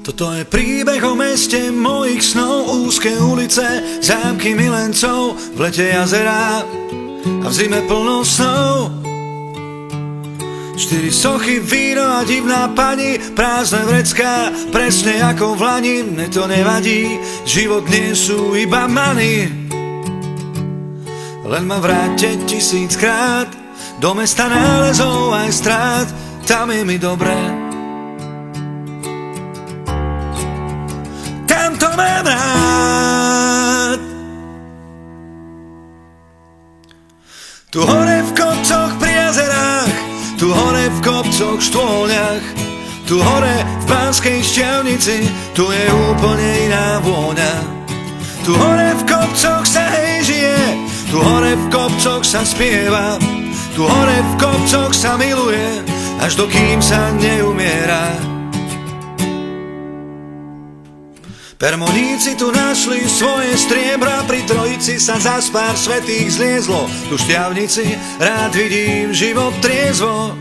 Toto je príbeh o meste mojich snov, úzke ulice, zámky milencov, v lete jazerá a v zime plno snov. 4 sochy, víno a divná pani, prázdne vrecká, presne ako v lani. Mne to nevadí, život nie sú iba many. Len ma vráťte 1000-krát do mesta nálezov aj strát, tam je mi dobré. Tam to mám rád. Tu hore v kopcoch pri jazerách, tu hore v kopcoch štôľach, tu hore v Banskej Štiavnici, tu je úplne iná vôňa. Tu hore v kopcoch sa hej žije, tu hore v kopcoch sa spieva, tu hore v kopcoch sa miluje, až dokým sa neumiera. Permoníci tu našli svoje striebra, pri trojici sa zas pár svätých zliezlo. Tu Štiavnici rád vidím život triezvo.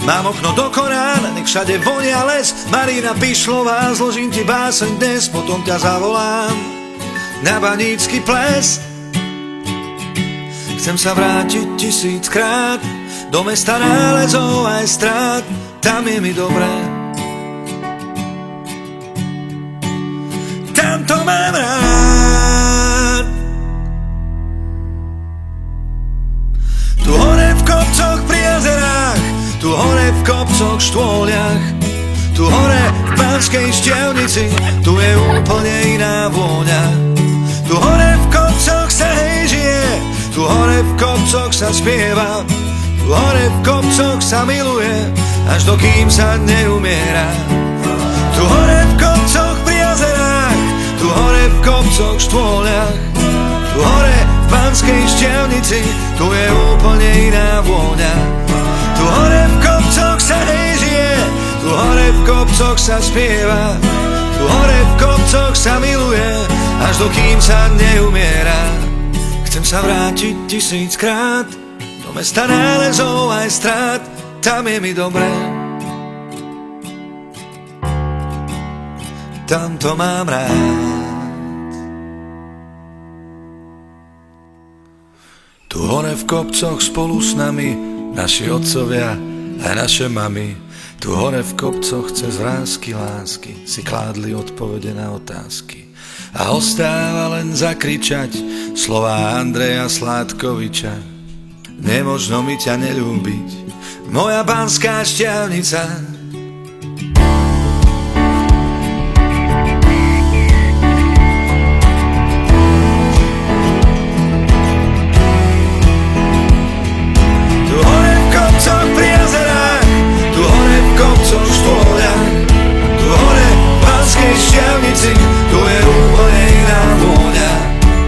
Mám okno do Korán, nech všade vonia les. Marina Pišlová, zložím ti báseň dnes, potom ťa zavolám na banícky ples. Chcem sa vrátiť 1000-krát do mesta nálezov aj strát, tam je mi dobré. Tam to mám rád. Tu hore v kopcoch pri jazerách, tu hore v kopcoch štôľach, tu hore v Banskej Štiavnici, tu je úplne iná vôňa. Tu hore v kopcoch sa hej žije, tu hore v kopcoch sa spieva, tu hore v kopcoch sa miluje, až dokým sa neumiera. Tu hore v kopcoch pri jazerách, tu hore v kopcoch štôľach, tu hore v Banskej Štiavnici, tu je úplne iná vôňa. Tu hore v kopcoch sa hej žije, tu hore v kopcoch sa spieva, tu hore v kopcoch sa miluje, až dokým sa neumiera. Chcem sa vrátiť 1000-krát do mesta nálezov aj strát, tam je mi dobré. Tam to mám rád. Tu hore v kopcoch spolu s nami naši otcovia a naše mamy. Tu hore v kopcoch cez vrásky lásky si kládli odpovede na otázky. A ostáva len zakričať slová Andreja Sládkoviča. Nemožno mi ťa neľúbiť, moja Banská Štiavnica. Tu je úplne iná vôňa.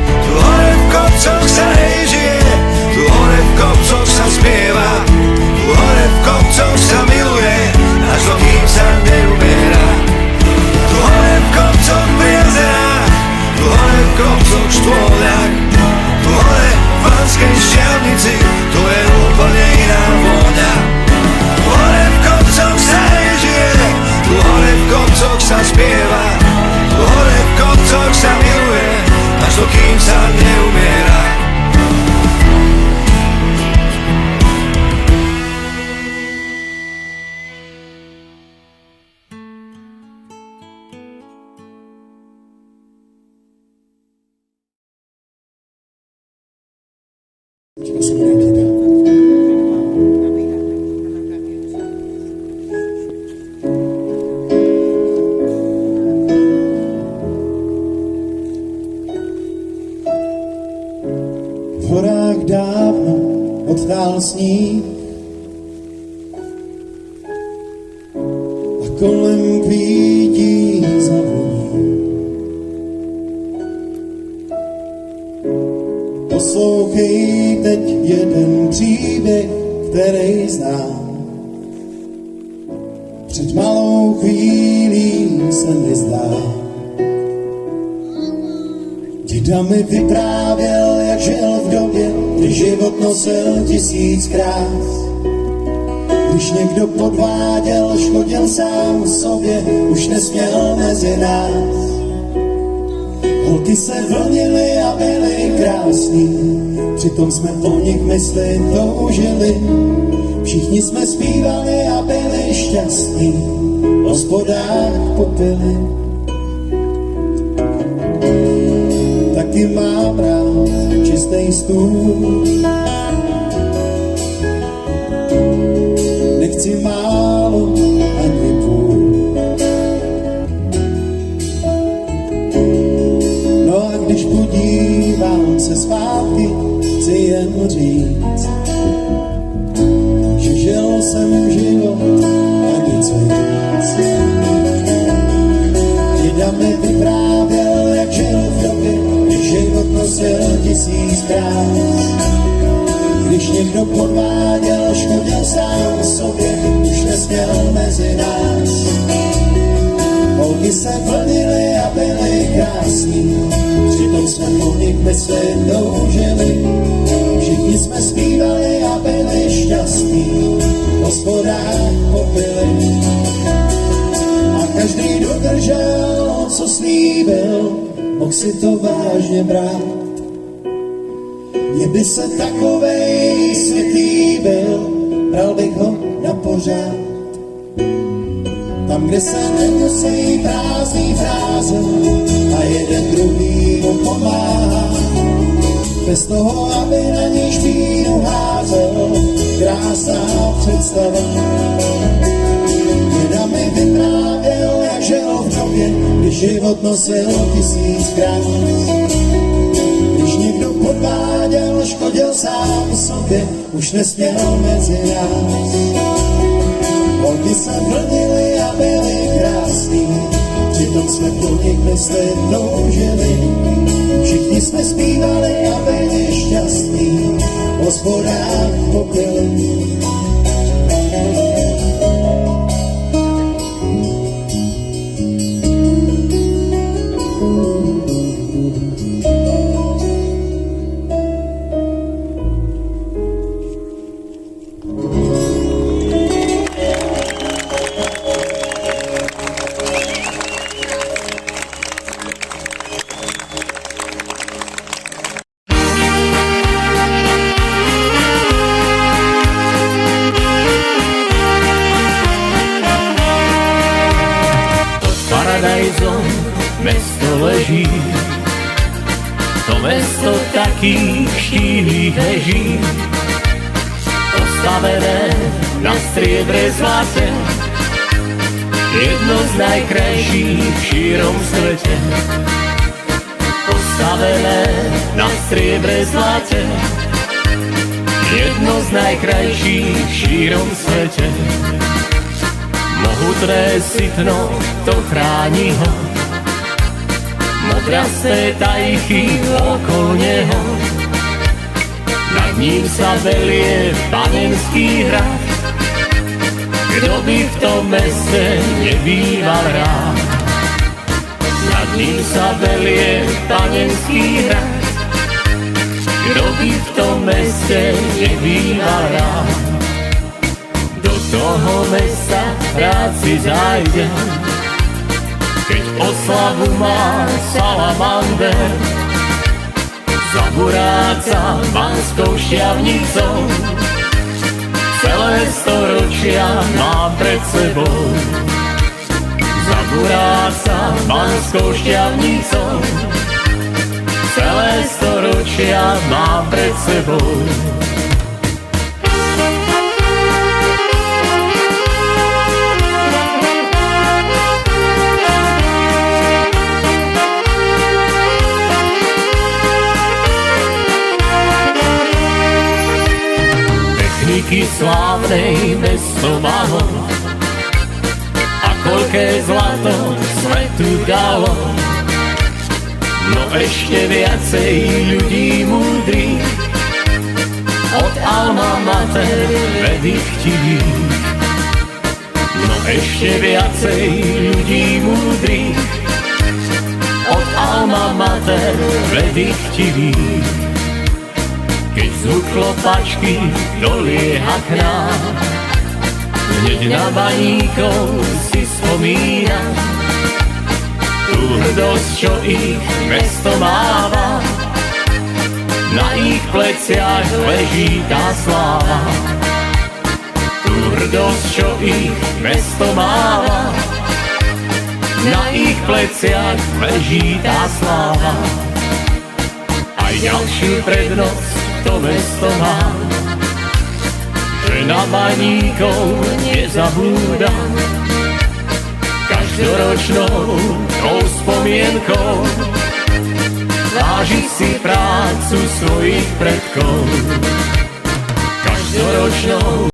Tu hore v kopcoch sa hej žije, tu hore v kopcoch sa spieva, tu hore v kopcoch sa miluje, až dokým sa neumiera. Tu hore v kopcoch pri jazerách, tu hore v kopcoch štôľach, tu hore v Banskej Štiavnici, tu je úplne iná vôňa. Tu hore v kopcoch sa hej žije, tu hore v kopcoch sa spieva, tu hore v kopcoch sa miluje, až dokým sa neumiera. V horách dávno odtál sníh a kolem kvítí zavoní. Poslouchej teď jeden příběh, který znám. Před malou chvílí se mi zdá. Děda mi vyprávěl, jak žil v době, kdy život nosil 1000 krás. Kdy Když někdo podváděl, škodil sám sobě, už nesměl mezi nás. Holky se vlnily a byly krásný, přitom jsme o nich mysli toužili. Všichni jsme zpívali a byli šťastní, v hospodách popili. Taky mám rád čistý stůl, nechci málo ani půl. No a když podívám se zpátky, chci jen říct, že žil jsem život a nic víc. Děda mi vyprávěl, jak žil v době, když život nosil 1000 krás. Když někdo podváděl, škodil sám sobě, už nesměl mezi nás. Holky se vlnily a byly krásný, přitom jsme po nich mysli toužili. Všichni jsme zpívali a byli šťastní, v hospodách popili. A každý dodržel, co slíbil, mohl si to vážně brát. Mně by se takovej svět líbil, bral bych ho na pořád. Tam, kde se nemusí prázdný fráze a jeden druhýmu pomáhá. Bez toho, aby na ní špínu házel, krásná představa. Děda mi vyprávěl, jak žil v době, když život nosil 1000 krás. Když někdo podváděl, škodil sám sobě, už nesměl mezi nás. Holky se vlnily a byly krásný, přitom jsme po nich mysli toužili. Všichni jsme zpívali a byli šťastní, v hospodách popili. Paradajzom mesto leží, to mesto takých štíhlých leží, postavené na striebre zlate, jedno z najkrajších v šírom svete. Postavené na striebre zlate, jedno z najkrajších v šírom svete. Mohutné sitno, to chrání ho, modrasté tajchy okolo neho. Nad ním sa velie panenský hrad, kdo by v tom meste nebýval rád. Nad ním sa velie panenský hrad, kdo by v tom meste nebýval rád. Do toho mesta rád si zájdem, keď oslavu má salamander. Zaburáca Banskou Štiavnicou, celé storočia má pred sebou. Zaburáca Banskou Štiavnicou, celé storočia má pred sebou. Techniky slávnej mesto malo a koľké zlato svetu dalo. No ešte viacej ľudí múdrych od alma mater vedy chtivých. No ešte viacej ľudí múdrych od alma mater vedy chtivých. Keď zvuk klopačky dolieha k nám, hneď na baníkov si spomínam tú hrdosť, čo ich mesto máva. Na ich pleciach leží tá sláva. Tú hrdosť, čo ich mesto máva. Na ich pleciach leží tá sláva. Aj ďalšiu prednosť to mesto má, že na baníkov nezabúda. Každoročnou tou spomienkou váži si prácu svojich predkov. Každoročnou